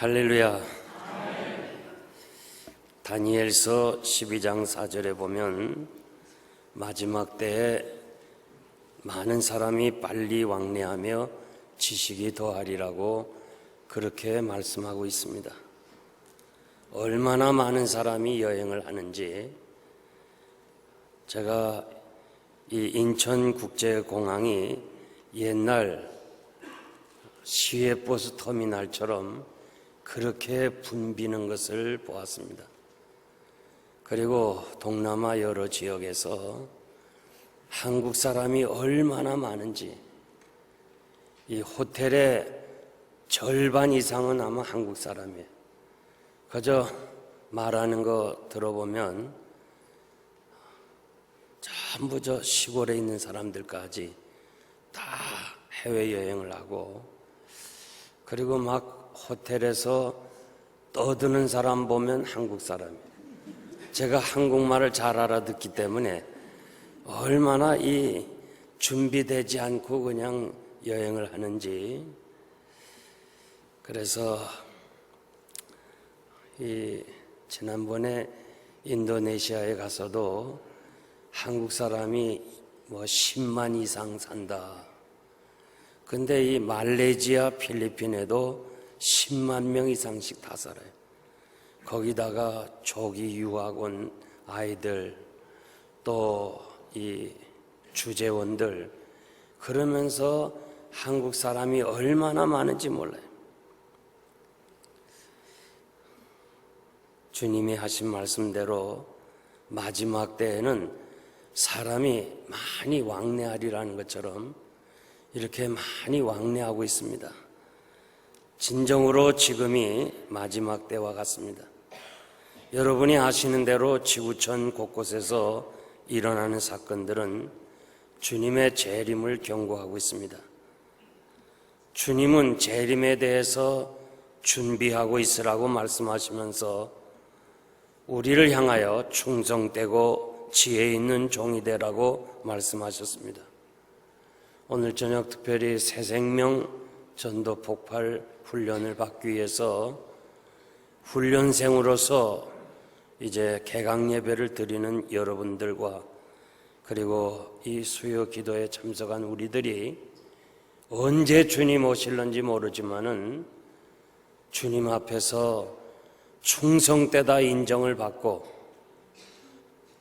할렐루야. 다니엘서 12장 4절에 보면 마지막 때에 많은 사람이 빨리 왕래하며 지식이 더하리라고 그렇게 말씀하고 있습니다. 얼마나 많은 사람이 여행을 하는지, 제가 이 인천국제공항이 옛날 시외버스 터미널처럼 그렇게 붐비는 것을 보았습니다. 그리고 동남아 여러 지역에서 한국 사람이 얼마나 많은지, 이 호텔의 절반 이상은 아마 한국 사람이에요. 그저 말하는 거 들어보면 전부 저 시골에 있는 사람들까지 다 해외여행을 하고, 그리고 막 호텔에서 떠드는 사람 보면 한국 사람이에요. 제가 한국말을 잘 알아듣기 때문에 얼마나 이 준비되지 않고 그냥 여행을 하는지. 그래서 지난번에 인도네시아에 가서도 한국 사람이 10만 이상 산다. 근데 이 말레이시아, 필리핀에도 10만 명 이상씩 다 살아요. 거기다가 조기 유학 온 아이들, 또 이 주재원들, 그러면서 한국 사람이 얼마나 많은지 몰라요. 주님이 하신 말씀대로 마지막 때에는 사람이 많이 왕래하리라는 것처럼 이렇게 많이 왕래하고 있습니다. 진정으로 지금이 마지막 때와 같습니다. 여러분이 아시는 대로 지구촌 곳곳에서 일어나는 사건들은 주님의 재림을 경고하고 있습니다. 주님은 재림에 대해서 준비하고 있으라고 말씀하시면서 우리를 향하여 충성되고 지혜 있는 종이 되라고 말씀하셨습니다. 오늘 저녁 특별히 새생명 전도 폭발 훈련을 받기 위해서 훈련생으로서 이제 개강 예배를 드리는 여러분들과, 그리고 이 수요 기도에 참석한 우리들이 언제 주님 오실는지 모르지만은 주님 앞에서 충성되다 인정을 받고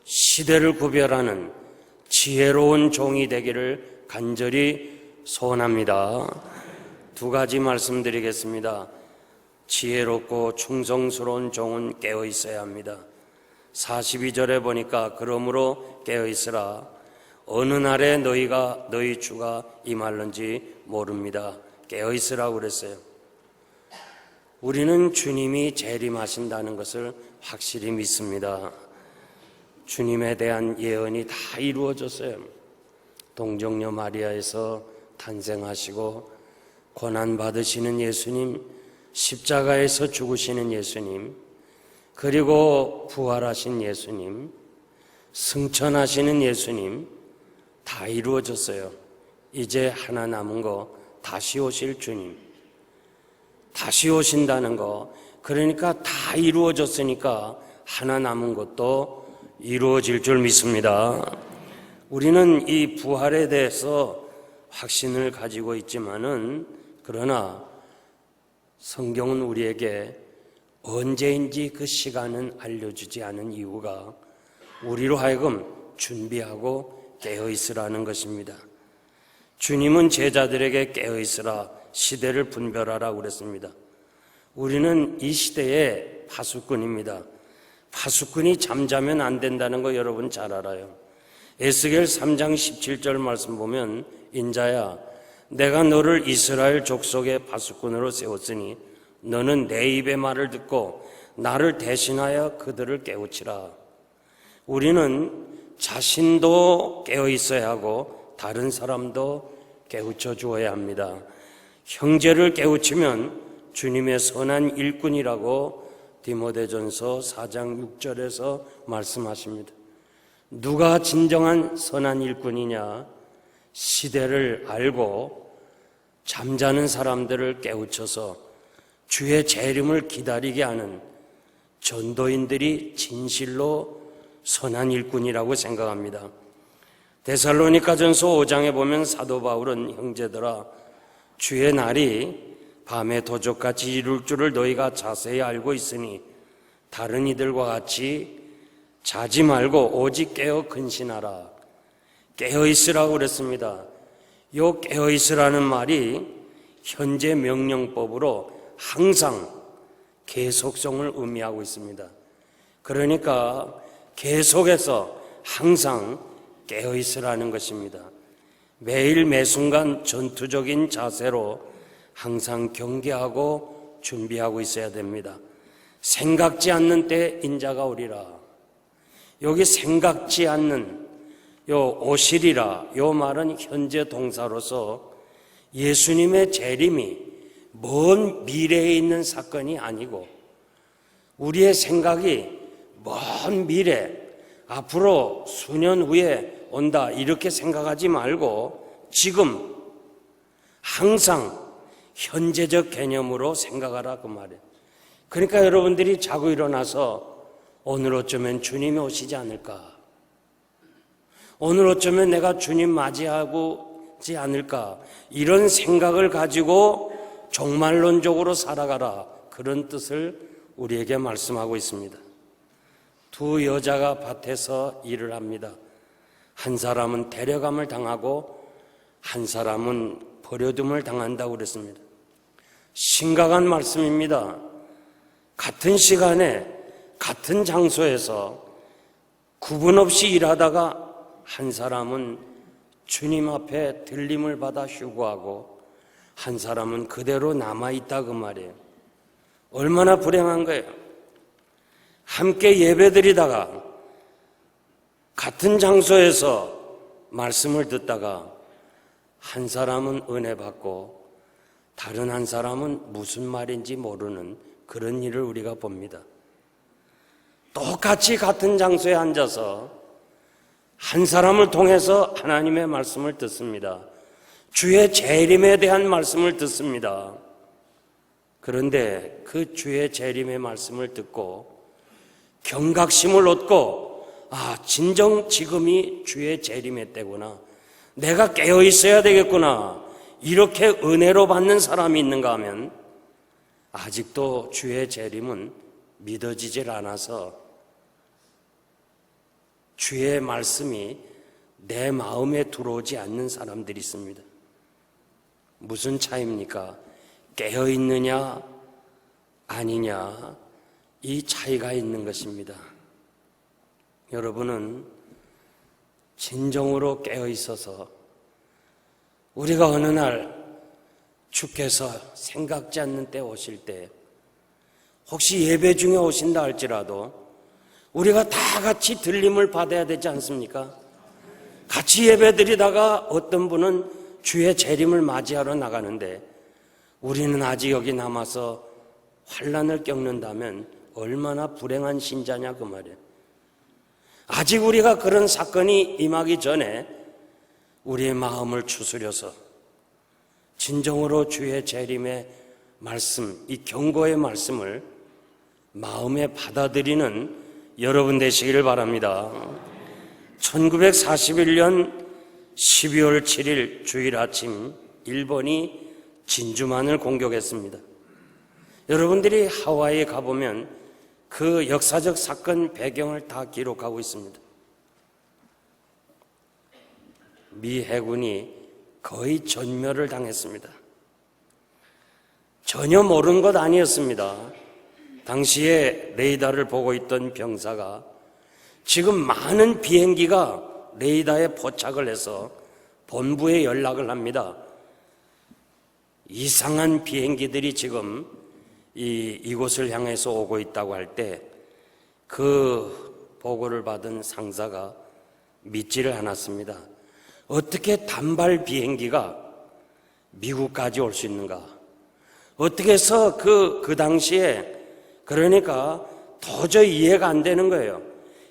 시대를 구별하는 지혜로운 종이 되기를 간절히 소원합니다. 두 가지 말씀드리겠습니다. 지혜롭고 충성스러운 종은 깨어 있어야 합니다. 42절에 보니까 그러므로 깨어 있으라. 어느 날에 너희 주가 임할는지 모릅니다. 깨어 있으라고 그랬어요. 우리는 주님이 재림하신다는 것을 확실히 믿습니다. 주님에 대한 예언이 다 이루어졌어요. 동정녀 마리아에서 탄생하시고 고난받으시는 예수님, 십자가에서 죽으시는 예수님, 그리고 부활하신 예수님, 승천하시는 예수님, 다 이루어졌어요. 이제 하나 남은 거, 다시 오실 주님. 다시 오신다는 거, 그러니까 다 이루어졌으니까 하나 남은 것도 이루어질 줄 믿습니다. 우리는 이 부활에 대해서 확신을 가지고 있지만은, 그러나 성경은 우리에게 언제인지 그 시간은 알려주지 않은 이유가 우리로 하여금 준비하고 깨어있으라는 것입니다. 주님은 제자들에게 깨어있으라, 시대를 분별하라고 그랬습니다. 우리는 이 시대의 파수꾼입니다. 파수꾼이 잠자면 안 된다는 거 여러분 잘 알아요. 에스겔 3장 17절 말씀 보면, 인자야, 내가 너를 이스라엘 족속의 파수꾼으로 세웠으니 너는 내 입의 말을 듣고 나를 대신하여 그들을 깨우치라. 우리는 자신도 깨어 있어야 하고 다른 사람도 깨우쳐 주어야 합니다. 형제를 깨우치면 주님의 선한 일꾼이라고 디모데전서 4장 6절에서 말씀하십니다. 누가 진정한 선한 일꾼이냐? 시대를 알고 잠자는 사람들을 깨우쳐서 주의 재림을 기다리게 하는 전도인들이 진실로 선한 일꾼이라고 생각합니다. 데살로니가전서 5장에 보면 사도 바울은 형제들아 주의 날이 밤에 도적같이 이룰 줄을 너희가 자세히 알고 있으니 다른 이들과 같이 자지 말고 오직 깨어 근신하라. 깨어 있으라고 그랬습니다. 요 깨어 있으라는 말이 현재 명령법으로 항상 계속성을 의미하고 있습니다. 그러니까 계속해서 항상 깨어 있으라는 것입니다. 매일 매순간 전투적인 자세로 항상 경계하고 준비하고 있어야 됩니다. 생각지 않는 때 인자가 오리라. 여기 생각지 않는 요 오시리라 요 말은 현재 동사로서 예수님의 재림이 먼 미래에 있는 사건이 아니고 우리의 생각이 먼 미래 앞으로 수년 후에 온다 이렇게 생각하지 말고 지금 항상 현재적 개념으로 생각하라 그 말이에요. 그러니까 여러분들이 자고 일어나서 오늘 어쩌면 주님이 오시지 않을까, 오늘 어쩌면 내가 주님 맞이하지 않을까 이런 생각을 가지고 종말론적으로 살아가라 그런 뜻을 우리에게 말씀하고 있습니다. 두 여자가 밭에서 일을 합니다. 한 사람은 데려감을 당하고 한 사람은 버려둠을 당한다고 그랬습니다. 심각한 말씀입니다. 같은 시간에 같은 장소에서 구분 없이 일하다가 한 사람은 주님 앞에 들림을 받아 휴거하고 한 사람은 그대로 남아있다 그 말이에요. 얼마나 불행한 거예요. 함께 예배드리다가 같은 장소에서 말씀을 듣다가 한 사람은 은혜 받고 다른 한 사람은 무슨 말인지 모르는 그런 일을 우리가 봅니다. 똑같이 같은 장소에 앉아서 한 사람을 통해서 하나님의 말씀을 듣습니다. 주의 재림에 대한 말씀을 듣습니다. 그런데 그 주의 재림의 말씀을 듣고 경각심을 얻고 진정 지금이 주의 재림의 때구나, 내가 깨어 있어야 되겠구나 이렇게 은혜로 받는 사람이 있는가 하면 아직도 주의 재림은 믿어지질 않아서 주의 말씀이 내 마음에 들어오지 않는 사람들이 있습니다. 무슨 차이입니까? 깨어 있느냐 아니냐 이 차이가 있는 것입니다. 여러분은 진정으로 깨어 있어서 우리가 어느 날 주께서 생각지 않는 때 오실 때 혹시 예배 중에 오신다 할지라도 우리가 다 같이 들림을 받아야 되지 않습니까? 같이 예배 드리다가 어떤 분은 주의 재림을 맞이하러 나가는데 우리는 아직 여기 남아서 환난을 겪는다면 얼마나 불행한 신자냐 그 말이에요. 아직 우리가 그런 사건이 임하기 전에 우리의 마음을 추스려서 진정으로 주의 재림의 말씀, 이 경고의 말씀을 마음에 받아들이는 여러분 되시기를 바랍니다. 1941년 12월 7일 주일 아침 일본이 진주만을 공격했습니다. 여러분들이 하와이에 가보면 그 역사적 사건 배경을 다 기록하고 있습니다. 미 해군이 거의 전멸을 당했습니다. 전혀 모르는 것 아니었습니다. 당시에 레이더를 보고 있던 병사가 지금 많은 비행기가 레이더에 포착을 해서 본부에 연락을 합니다. 이상한 비행기들이 지금 이곳을 향해서 오고 있다고 할 때 그 보고를 받은 상사가 믿지를 않았습니다. 어떻게 단발 비행기가 미국까지 올 수 있는가? 어떻게 해서 그 당시에 그러니까 도저히 이해가 안 되는 거예요.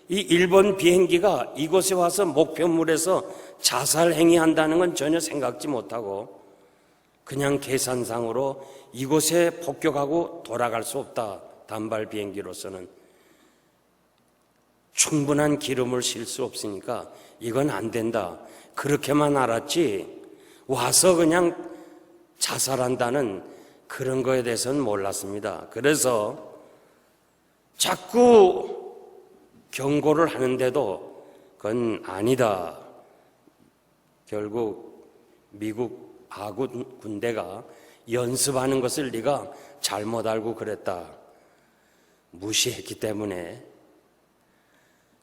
이 일본 비행기가 이곳에 와서 목표물에서 자살 행위한다는 건 전혀 생각지 못하고 그냥 계산상으로 이곳에 폭격하고 돌아갈 수 없다. 단발 비행기로서는 충분한 기름을 실 수 없으니까 이건 안 된다. 그렇게만 알았지 와서 그냥 자살한다는 그런 거에 대해서는 몰랐습니다. 그래서 자꾸 경고를 하는데도 그건 아니다. 결국 미국 아군 군대가 연습하는 것을 네가 잘못 알고 그랬다. 무시했기 때문에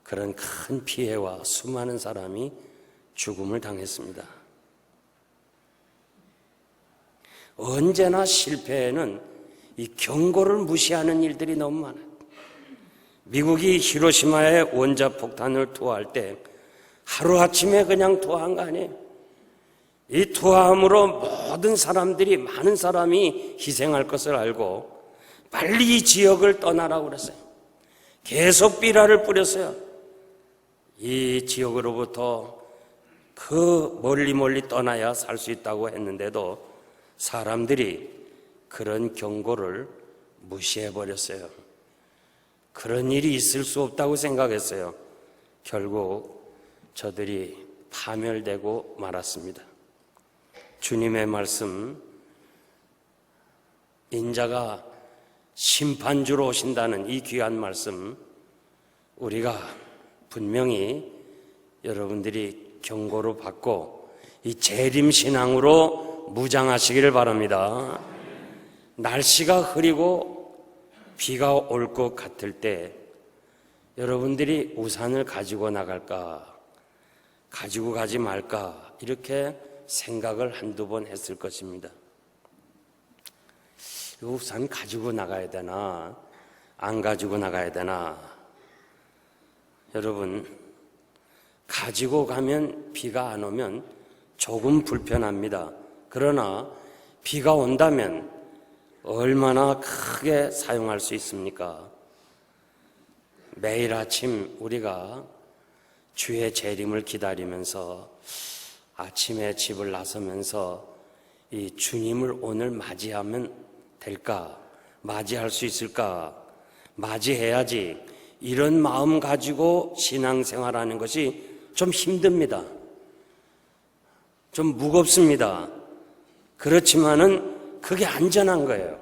그런 큰 피해와 수많은 사람이 죽음을 당했습니다. 언제나 실패에는 이 경고를 무시하는 일들이 너무 많아요. 미국이 히로시마에 원자폭탄을 투하할 때 하루아침에 그냥 투하한 거 아니에요. 이 투하함으로 모든 사람들이, 많은 사람이 희생할 것을 알고 빨리 이 지역을 떠나라고 그랬어요. 계속 비라를 뿌렸어요. 이 지역으로부터 그 멀리 떠나야 살 수 있다고 했는데도 사람들이 그런 경고를 무시해버렸어요. 그런 일이 있을 수 없다고 생각했어요. 결국 저들이 파멸되고 말았습니다. 주님의 말씀, 인자가 심판주로 오신다는 이 귀한 말씀, 우리가 분명히 여러분들이 경고를 받고 이 재림신앙으로 무장하시기를 바랍니다. 날씨가 흐리고 비가 올 것 같을 때 여러분들이 우산을 가지고 나갈까, 가지고 가지 말까 이렇게 생각을 한두 번 했을 것입니다. 우산 가지고 나가야 되나 안 가지고 나가야 되나. 여러분, 가지고 가면 비가 안 오면 조금 불편합니다. 그러나 비가 온다면 얼마나 크게 사용할 수 있습니까? 매일 아침 우리가 주의 재림을 기다리면서 아침에 집을 나서면서 이 주님을 오늘 맞이하면 될까? 맞이할 수 있을까? 맞이해야지. 이런 마음 가지고 신앙생활하는 것이 좀 힘듭니다. 좀 무겁습니다. 그렇지만은 그게 안전한 거예요.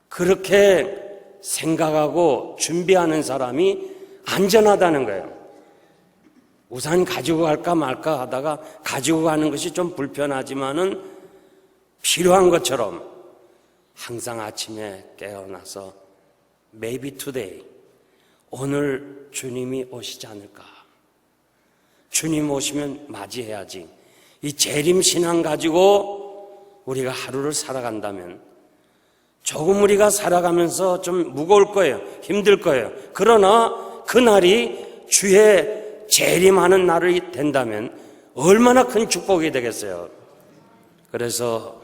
그렇게 생각하고 준비하는 사람이 안전하다는 거예요. 우산 가지고 갈까 말까 하다가 가지고 가는 것이 좀 불편하지만은 필요한 것처럼 항상 아침에 깨어나서 maybe today, 오늘 주님이 오시지 않을까? 주님 오시면 맞이해야지. 이 재림신앙 가지고 우리가 하루를 살아간다면 조금 우리가 살아가면서 좀 무거울 거예요. 힘들 거예요. 그러나 그날이 주의 재림하는 날이 된다면 얼마나 큰 축복이 되겠어요. 그래서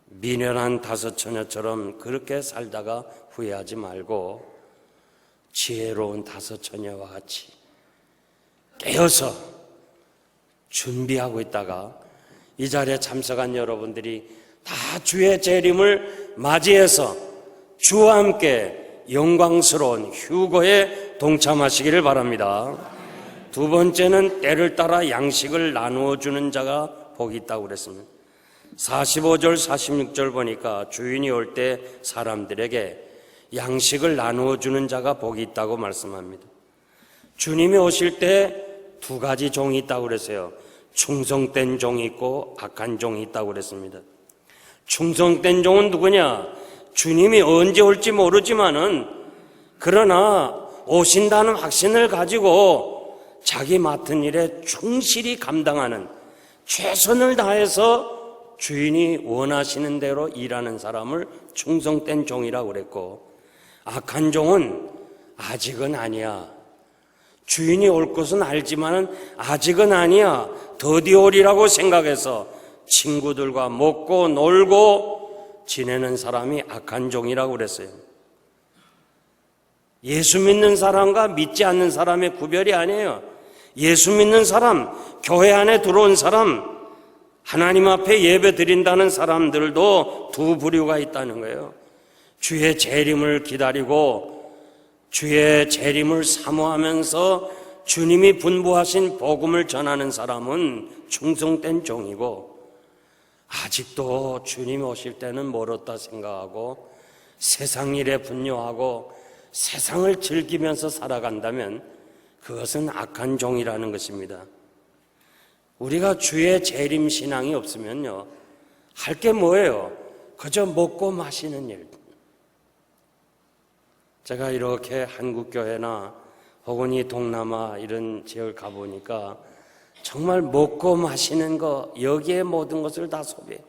미련한 다섯 처녀처럼 그렇게 살다가 후회하지 말고 지혜로운 다섯 처녀와 같이 깨어서 준비하고 있다가 이 자리에 참석한 여러분들이 다 주의 재림을 맞이해서 주와 함께 영광스러운 휴거에 동참하시기를 바랍니다. 두 번째는 때를 따라 양식을 나누어 주는 자가 복이 있다고 그랬습니다. 45절 46절 보니까 주인이 올 때 사람들에게 양식을 나누어 주는 자가 복이 있다고 말씀합니다. 주님이 오실 때 두 가지 종이 있다고 그랬어요. 충성된 종이 있고 악한 종이 있다고 그랬습니다. 충성된 종은 누구냐? 주님이 언제 올지 모르지만은 그러나 오신다는 확신을 가지고 자기 맡은 일에 충실히 감당하는, 최선을 다해서 주인이 원하시는 대로 일하는 사람을 충성된 종이라고 그랬고, 악한 종은 아직은 아니야. 주인이 올 것은 알지만은 아직은 아니야. 더디 오리라고 생각해서 친구들과 먹고 놀고 지내는 사람이 악한 종이라고 그랬어요. 예수 믿는 사람과 믿지 않는 사람의 구별이 아니에요. 예수 믿는 사람, 교회 안에 들어온 사람, 하나님 앞에 예배 드린다는 사람들도 두 부류가 있다는 거예요. 주의 재림을 기다리고 주의 재림을 사모하면서 주님이 분부하신 복음을 전하는 사람은 충성된 종이고, 아직도 주님 오실 때는 멀었다 생각하고 세상 일에 분노하고 세상을 즐기면서 살아간다면 그것은 악한 종이라는 것입니다. 우리가 주의 재림 신앙이 없으면요, 할 게 뭐예요? 그저 먹고 마시는 일. 제가 이렇게 한국교회나 혹은 이 동남아 이런 지역을 가보니까 정말 먹고 마시는 거, 여기에 모든 것을 다 소비해요.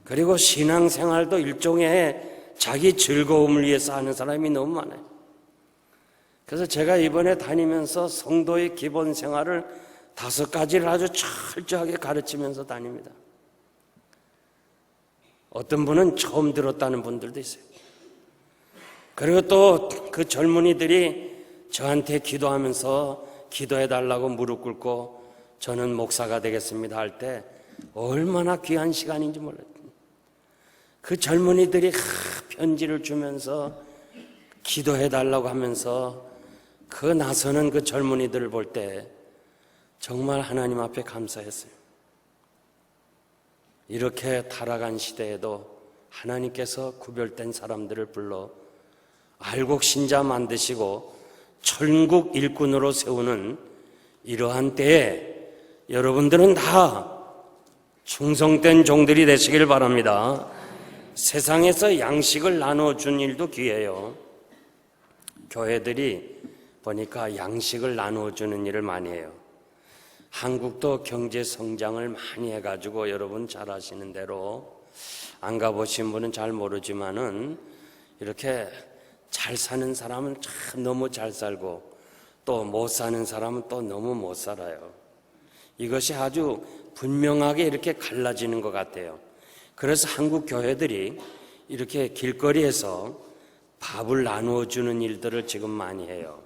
그리고 신앙생활도 일종의 자기 즐거움을 위해서 하는 사람이 너무 많아요. 그래서 제가 이번에 다니면서 성도의 기본 생활을 5가지를 아주 철저하게 가르치면서 다닙니다. 어떤 분은 처음 들었다는 분들도 있어요. 그리고 또 그 젊은이들이 저한테 기도하면서 기도해달라고 무릎 꿇고 저는 목사가 되겠습니다 할 때 얼마나 귀한 시간인지 몰라요. 그 젊은이들이 편지를 주면서 기도해달라고 하면서 그 나서는 그 젊은이들을 볼 때 정말 하나님 앞에 감사했어요. 이렇게 타락한 시대에도 하나님께서 구별된 사람들을 불러 알곡 신자 만드시고 천국 일꾼으로 세우는 이러한 때에 여러분들은 다 충성된 종들이 되시길 바랍니다. 세상에서 양식을 나눠준 일도 귀해요. 교회들이 보니까 양식을 나눠주는 일을 많이 해요. 한국도 경제 성장을 많이 해가지고 여러분 잘 아시는 대로, 안 가보신 분은 잘 모르지만은 이렇게 잘 사는 사람은 참 너무 잘 살고 또 못 사는 사람은 또 너무 못 살아요. 이것이 아주 분명하게 이렇게 갈라지는 것 같아요. 그래서 한국 교회들이 이렇게 길거리에서 밥을 나누어 주는 일들을 지금 많이 해요.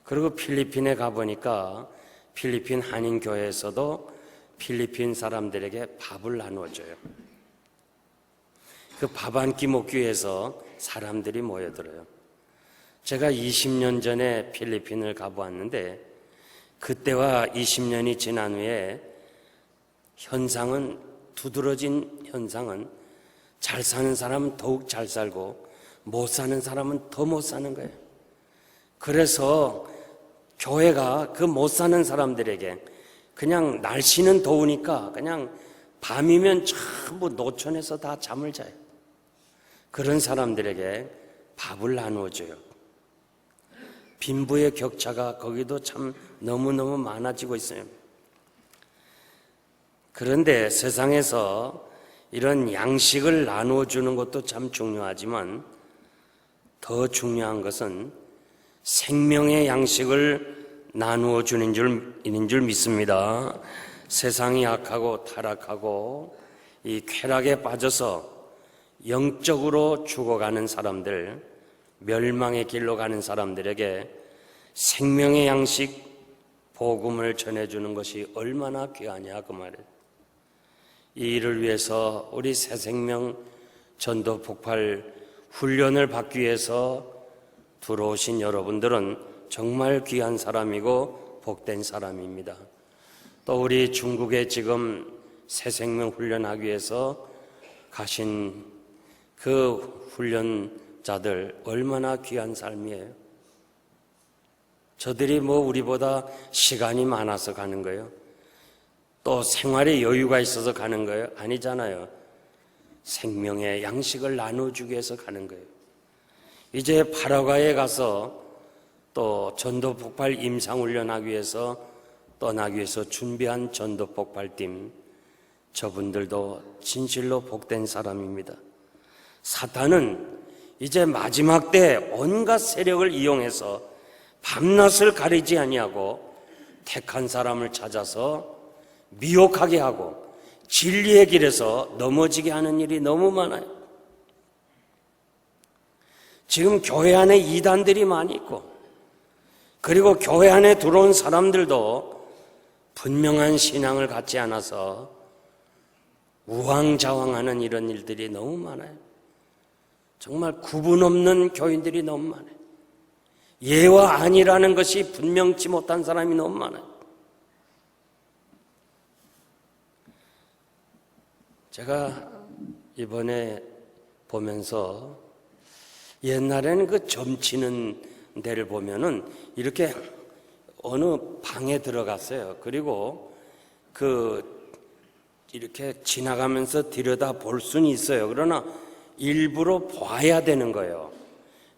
그리고 필리핀에 가보니까 필리핀 한인교회에서도 필리핀 사람들에게 밥을 나누어줘요. 그 밥 한 끼 먹기 위해서 사람들이 모여들어요. 제가 20년 전에 필리핀을 가보았는데 그때와 20년이 지난 후에 현상은, 두드러진 현상은 잘 사는 사람은 더욱 잘 살고 못 사는 사람은 더 못 사는 거예요. 그래서 교회가 그 못 사는 사람들에게 그냥 날씨는 더우니까 그냥 밤이면 전부 노천에서 다 잠을 자요. 그런 사람들에게 밥을 나누어줘요. 빈부의 격차가 거기도 참 너무너무 많아지고 있어요. 그런데 세상에서 이런 양식을 나누어주는 것도 참 중요하지만 더 중요한 것은 생명의 양식을 나누어 주는 줄 믿습니다. 세상이 악하고 타락하고 이 쾌락에 빠져서 영적으로 죽어가는 사람들, 멸망의 길로 가는 사람들에게 생명의 양식, 복음을 전해주는 것이 얼마나 귀하냐 그 말이에요. 이 일을 위해서 우리 새생명 전도 폭발 훈련을 받기 위해서 들어오신 여러분들은 정말 귀한 사람이고 복된 사람입니다. 또 우리 중국에 지금 새생명 훈련하기 위해서 가신 그 훈련자들 얼마나 귀한 삶이에요. 저들이 뭐 우리보다 시간이 많아서 가는 거예요? 또 생활에 여유가 있어서 가는 거예요? 아니잖아요. 생명의 양식을 나눠주기 위해서 가는 거예요. 이제 파라과이에 가서 또 전도 폭발 임상훈련하기 위해서 떠나기 위해서 준비한 전도 폭발팀, 저분들도 진실로 복된 사람입니다. 사탄은 이제 마지막 때 온갖 세력을 이용해서 밤낮을 가리지 아니하고 택한 사람을 찾아서 미혹하게 하고 진리의 길에서 넘어지게 하는 일이 너무 많아요. 지금 교회 안에 이단들이 많이 있고, 그리고 교회 안에 들어온 사람들도 분명한 신앙을 갖지 않아서 우왕좌왕하는 이런 일들이 너무 많아요. 정말 구분 없는 교인들이 너무 많아요. 예와 아니라는 것이 분명치 못한 사람이 너무 많아요. 제가 이번에 보면서 옛날에는 그 점치는 데를 보면은 이렇게 어느 방에 들어갔어요. 그리고 이렇게 지나가면서 들여다 볼 수는 있어요. 그러나 일부러 봐야 되는 거예요.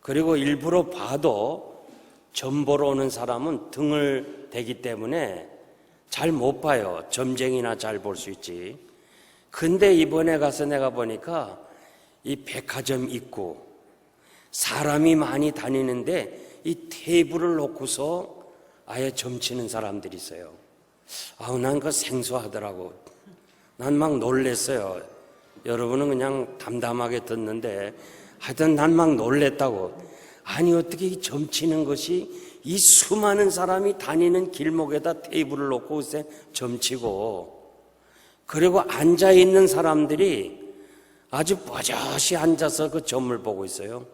그리고 일부러 봐도 점 보러 오는 사람은 등을 대기 때문에 잘 못 봐요. 점쟁이나 잘 볼 수 있지. 근데 이번에 가서 내가 보니까 이 백화점 입구 사람이 많이 다니는데 이 테이블을 놓고서 아예 점치는 사람들이 있어요. 난 그거 생소하더라고. 난 막 놀랬어요. 여러분은 그냥 담담하게 듣는데 하여튼 난 막 놀랬다고. 아니 어떻게 이 점치는 것이 이 수많은 사람이 다니는 길목에다 테이블을 놓고 점치고, 그리고 앉아있는 사람들이 아주 버젓이 앉아서 그 점을 보고 있어요.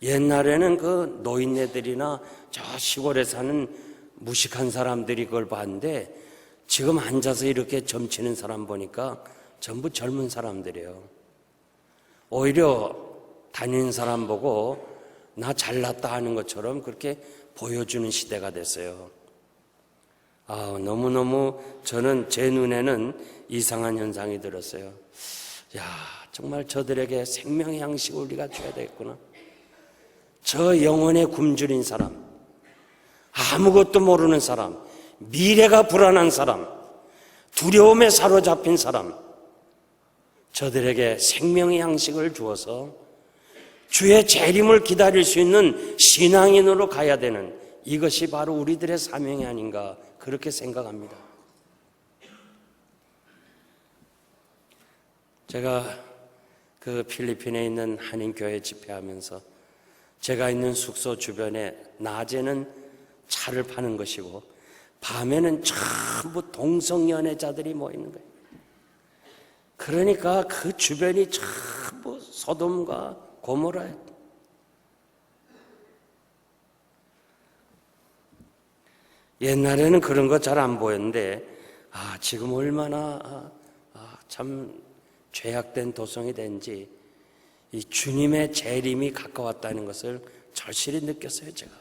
옛날에는 그 노인네들이나 저 시골에 사는 무식한 사람들이 그걸 봤는데 지금 앉아서 이렇게 점치는 사람 보니까 전부 젊은 사람들이에요. 오히려 다니는 사람 보고 나 잘났다 하는 것처럼 그렇게 보여주는 시대가 됐어요. 너무너무 저는 제 눈에는 이상한 현상이 들었어요. 정말 저들에게 생명의 양식을 우리가 줘야 되겠구나. 저 영혼의 굶주린 사람, 아무것도 모르는 사람, 미래가 불안한 사람, 두려움에 사로잡힌 사람, 저들에게 생명의 양식을 주어서 주의 재림을 기다릴 수 있는 신앙인으로 가야 되는, 이것이 바로 우리들의 사명이 아닌가 그렇게 생각합니다. 제가 그 필리핀에 있는 한인교회 집회하면서 제가 있는 숙소 주변에 낮에는 차를 파는 것이고 밤에는 전부 동성연애자들이 모이는 거예요. 그러니까 그 주변이 전부 소돔과 고모라예요. 옛날에는 그런 거 잘 안 보였는데 지금 얼마나 참 죄악된 도성이 된지, 이 주님의 재림이 가까웠다는 것을 절실히 느꼈어요. 제가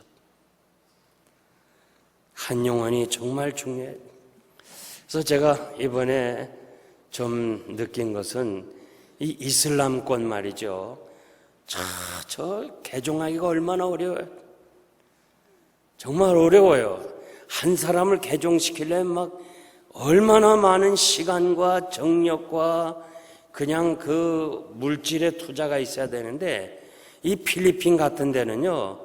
한 영혼이 정말 중요해요. 그래서 제가 이번에 좀 느낀 것은 이 이슬람권 말이죠. 저 개종하기가 얼마나 어려워요. 정말 어려워요. 한 사람을 개종시키려면 막 얼마나 많은 시간과 정력과 그냥 그 물질의 투자가 있어야 되는데, 이 필리핀 같은 데는요,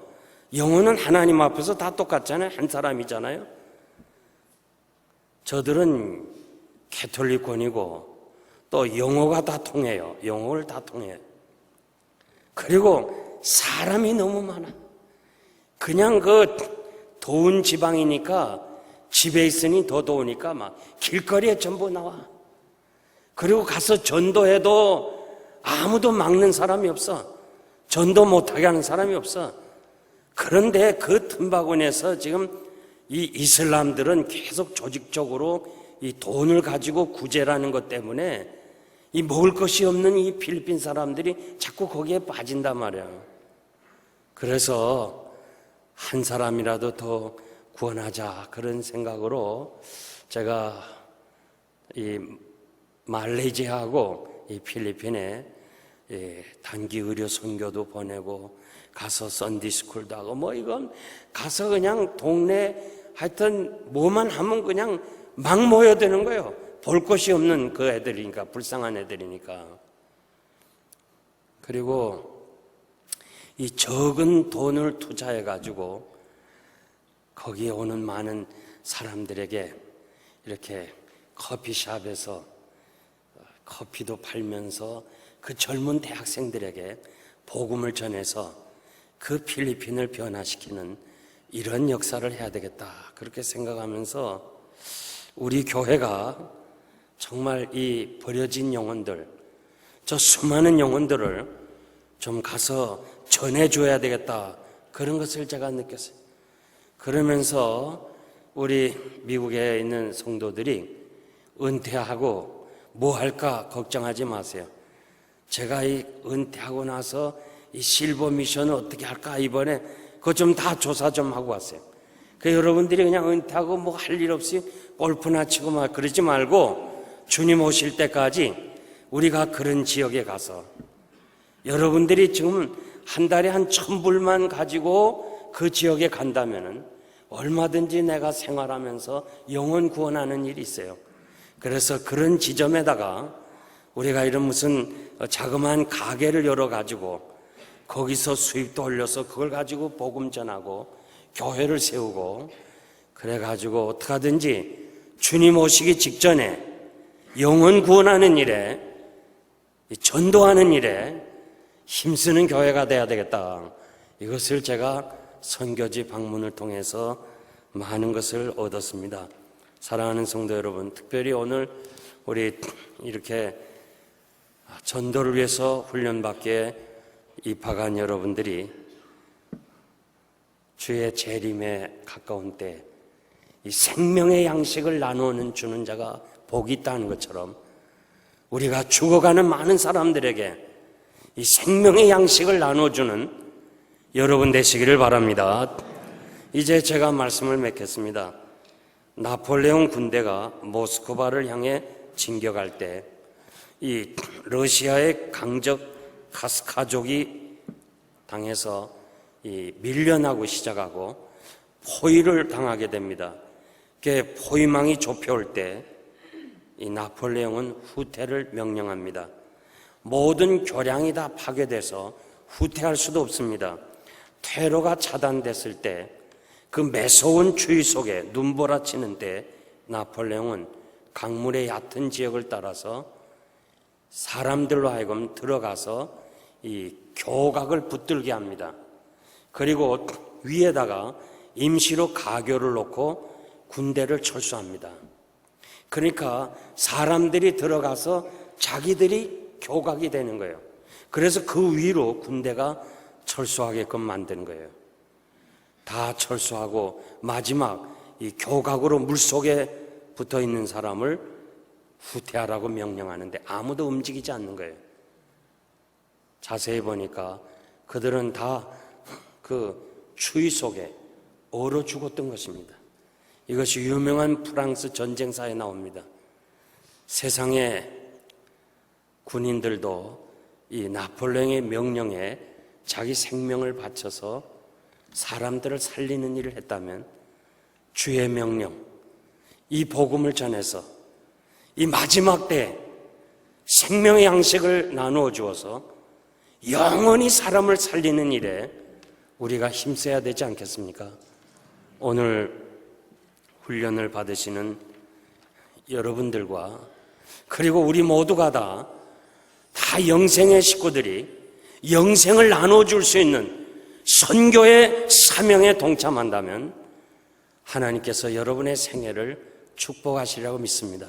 영어는 하나님 앞에서 다 똑같잖아요. 한 사람이잖아요. 저들은 캐톨릭권이고 또 영어가 다 통해요. 영어를 다 통해요. 그리고 사람이 너무 많아. 그냥 그 더운 지방이니까 집에 있으니 더 더우니까 막 길거리에 전부 나와. 그리고 가서 전도해도 아무도 막는 사람이 없어. 전도 못하게 하는 사람이 없어. 그런데 그 틈바구니에서 지금 이 이슬람들은 계속 조직적으로 이 돈을 가지고 구제라는 것 때문에 이 먹을 것이 없는 이 필리핀 사람들이 자꾸 거기에 빠진단 말이야. 그래서 한 사람이라도 더 구원하자 그런 생각으로 제가 이 말레이시아하고 이 필리핀에 단기 의료 선교도 보내고 가서 썬디스쿨도 하고 이건 가서 그냥 동네 하여튼 뭐만 하면 그냥 막 모여드는 거예요. 볼 것이 없는 그 애들이니까, 불쌍한 애들이니까. 그리고 이 적은 돈을 투자해 가지고 거기에 오는 많은 사람들에게 이렇게 커피숍에서 커피도 팔면서 그 젊은 대학생들에게 복음을 전해서 그 필리핀을 변화시키는 이런 역사를 해야 되겠다 그렇게 생각하면서 우리 교회가 정말 이 버려진 영혼들, 저 수많은 영혼들을 좀 가서 전해줘야 되겠다, 그런 것을 제가 느꼈어요. 그러면서 우리 미국에 있는 성도들이 은퇴하고 뭐 할까 걱정하지 마세요. 제가 이 은퇴하고 나서 이 실버 미션을 어떻게 할까 이번에 그거 좀 다 조사 좀 하고 왔어요. 그 여러분들이 그냥 은퇴하고 뭐 할 일 없이 골프나 치고 막 그러지 말고 주님 오실 때까지 우리가 그런 지역에 가서 여러분들이 지금 한 달에 한 1,000불만 가지고 그 지역에 간다면은 얼마든지 내가 생활하면서 영혼 구원하는 일이 있어요. 그래서 그런 지점에다가 우리가 이런 무슨 자그마한 가게를 열어가지고 거기서 수입도 올려서 그걸 가지고 복음 전하고 교회를 세우고 그래가지고 어떻게 하든지 주님 오시기 직전에 영혼 구원하는 일에, 전도하는 일에 힘쓰는 교회가 돼야 되겠다. 이것을 제가 선교지 방문을 통해서 많은 것을 얻었습니다. 사랑하는 성도 여러분, 특별히 오늘 우리 이렇게 전도를 위해서 훈련받기에 입학한 여러분들이 주의 재림에 가까운 때 이 생명의 양식을 나누는 주는 자가 복이 있다는 것처럼 우리가 죽어가는 많은 사람들에게 이 생명의 양식을 나눠주는 여러분 되시기를 바랍니다. 이제 제가 말씀을 맺겠습니다. 나폴레옹 군대가 모스크바를 향해 진격할 때 이 러시아의 강적 카스카족이 당해서 이 밀려나고 시작하고 포위를 당하게 됩니다. 그 포위망이 좁혀올 때 이 나폴레옹은 후퇴를 명령합니다. 모든 교량이 다 파괴돼서 후퇴할 수도 없습니다. 퇴로가 차단됐을 때 그 매서운 추위 속에 눈보라치는 때 나폴레옹은 강물의 얕은 지역을 따라서 사람들로 하여금 들어가서 이 교각을 붙들게 합니다. 그리고 위에다가 임시로 가교를 놓고 군대를 철수합니다. 그러니까 사람들이 들어가서 자기들이 교각이 되는 거예요. 그래서 그 위로 군대가 철수하게끔 만든 거예요. 다 철수하고 마지막 이 교각으로 물속에 붙어 있는 사람을 후퇴하라고 명령하는데 아무도 움직이지 않는 거예요. 자세히 보니까 그들은 다 그 추위 속에 얼어 죽었던 것입니다. 이것이 유명한 프랑스 전쟁사에 나옵니다. 세상의 군인들도 이 나폴레옹의 명령에 자기 생명을 바쳐서 사람들을 살리는 일을 했다면 주의 명령, 이 복음을 전해서 이 마지막 때 생명의 양식을 나누어 주어서 영원히 사람을 살리는 일에 우리가 힘써야 되지 않겠습니까? 오늘 훈련을 받으시는 여러분들과 그리고 우리 모두가 다 영생의 식구들이 영생을 나눠줄 수 있는 선교의 사명에 동참한다면 하나님께서 여러분의 생애를 축복하시리라고 믿습니다.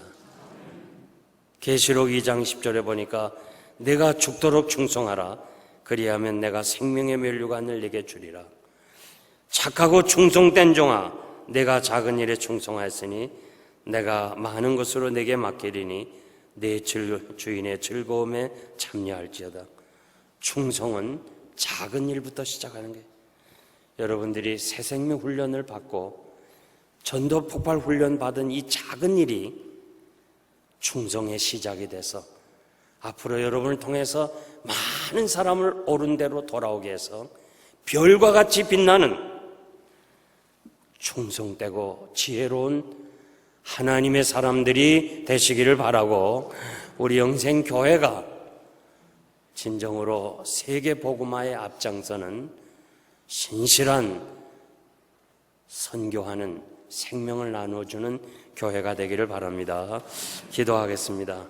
계시록 2장 10절에 보니까 내가 죽도록 충성하라. 그리하면 내가 생명의 면류관을 내게 주리라. 착하고 충성된 종아, 내가 작은 일에 충성하였으니 내가 많은 것으로 내게 맡기리니 내 주인의 즐거움에 참여할지어다. 충성은 작은 일부터 시작하는 거예요. 여러분들이 새 생명 훈련을 받고 전도 폭발 훈련 받은 이 작은 일이 충성의 시작이 돼서 앞으로 여러분을 통해서 많은 사람을 옳은 대로 돌아오게 해서 별과 같이 빛나는 충성되고 지혜로운 하나님의 사람들이 되시기를 바라고 우리 영생교회가 진정으로 세계 복음화의 앞장서는 신실한 선교하는 생명을 나눠주는 교회가 되기를 바랍니다. 기도하겠습니다.